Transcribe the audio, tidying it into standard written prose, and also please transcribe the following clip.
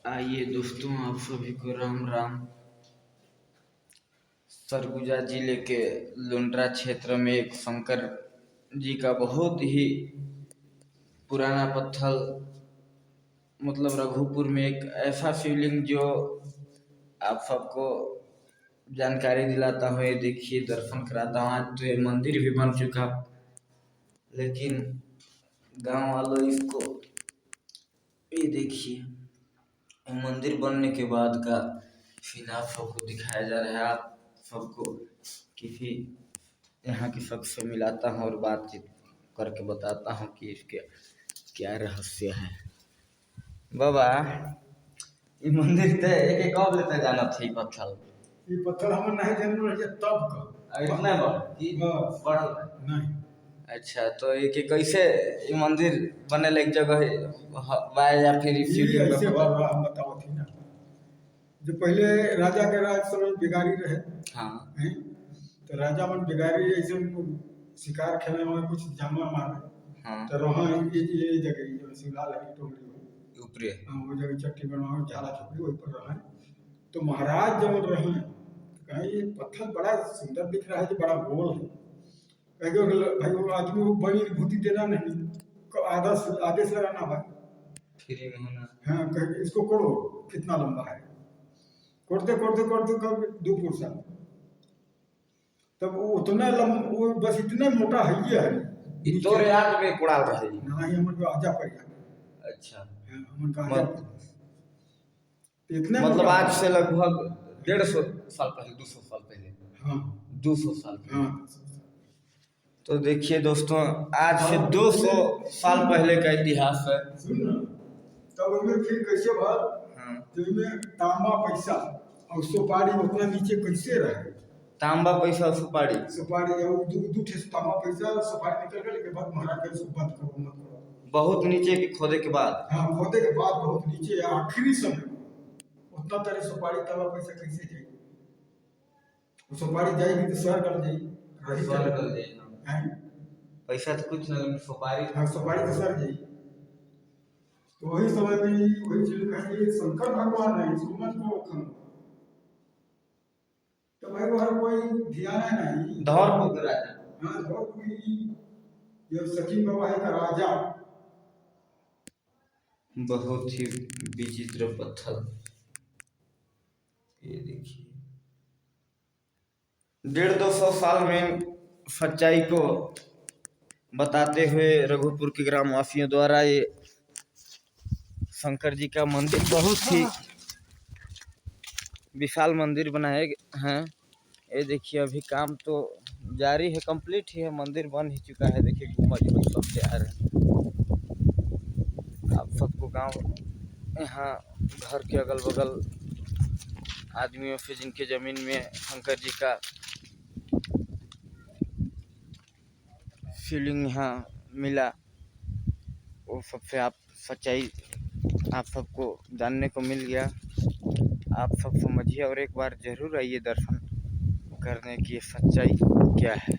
आइए दोस्तों, आप सभी को राम राम। सरगुजा जिले के लुंड्रा क्षेत्र में एक शंकर जी का बहुत ही पुराना पत्थर, मतलब रघुपुर में एक ऐसा शिवलिंग जो आप सबको जानकारी दिलाता हूँ। ये देखिए, दर्शन कराता हूँ। आज तो ये मंदिर भी बन चुका, लेकिन गांव वालों इसको, ये देखिए, मंदिर बनने के बाद का सीन आप सबको दिखाया जा रहा है। आप सबको किसी यहाँ के शख्स से मिलाता हूँ और बातचीत करके बताता हूँ कि इसके क्या रहस्य है। बाबा, ये मंदिर ते एक एक कब लेते जाना थी पत्थर? ये पत्थर हम नहीं जान रहे तब का इतना बड़ कि बढ़ल नहीं। अच्छा, तो ये कि कैसे ये मंदिर बने एक जगह बा या फिर शिवलिंग ऐसे बाबा हम बताओ थी ना, जो पहले राजा के राज समय बिगाड़ी रहे। हाँ। हैं? तो राजा मन बिगाड़ी ऐसे शिकार खेलने में कुछ जानवर मारे। हाँ। तो वहाँ ये जगह जो शिवला लगी टोकरी ऊपरे, वो जगह चट्टी बनवा झाला झोपड़ी वही पर रहा। तो महाराज जब रहे कहा ये पत्थर बड़ा सुंदर दिख रहा है, जो बड़ा गोल है। भाई वो आदमी को बड़ी भूति देना नहीं, आदेश लगाना भाई फ्री में होना। हाँ, कह इसको कोड़ो, कितना लंबा है। कोड़ते कोड़ते कोड़ते कब 2 फुट, तब वो उतना वो बस इतना मोटा है ये है। तो याद में कुड़ा रहे ना ही हमन को आजा पड़ गया। अच्छा, हमन का आजा इतने मतलब आज से लगभग 150 साल पहले, 200 साल पहले। हाँ, 200 साल पहले। हाँ। तो देखिए दोस्तों, आज से 200 साल पहले का इतिहास है। सुन ना, तब में फिर कैसे भाग, हाँ। तो में तांबा पैसा और सुपारी उतना नीचे कैसे रहे। तांबा पैसा सुपारी और दू ठे तांबा पैसा सुपारी निकल गया। लेकिन बाद महाराज के सुबह करो मत करो, बहुत नीचे के खोदे के बाद। हाँ, खोदे के बाद बहुत नीचे आखिरी समय उतना तरह सुपारी तांबा पैसा कैसे जाए। सुपारी जाएगी तो शहर कर जाएगी, रही शहर कर जाएगी। हैं? पैसा तो कुछ नहीं, सुपारी। हाँ, सुपारी तो सर जाएगी। तो वही समय में वही चीज कहेंगे शंकर भगवान है, इसको मत को खम। तो भाई वो हर कोई ध्यान है नहीं, धौर को राजा। हाँ, धौर कोई ये सचिन बाबा है का राजा। बहुत ही विचित्र पत्थर, ये देखिए। 150-200 साल में सच्चाई को बताते हुए रघुपुर के ग्रामवासियों द्वारा ये शंकर जी का मंदिर, बहुत ही विशाल मंदिर बनाए हैं। ये देखिए, अभी काम तो जारी है, कंप्लीट ही है, मंदिर बन ही चुका है। देखिए गुम्बद सब तैयार है। आप सबको गांव, यहाँ घर के अगल बगल आदमियों से जिनके जमीन में शंकर जी का शिवलिंग यहाँ मिला, वो सबसे आप सच्चाई आप सबको जानने को मिल गया। आप सब समझिए और एक बार जरूर आइए दर्शन करने की सच्चाई क्या है।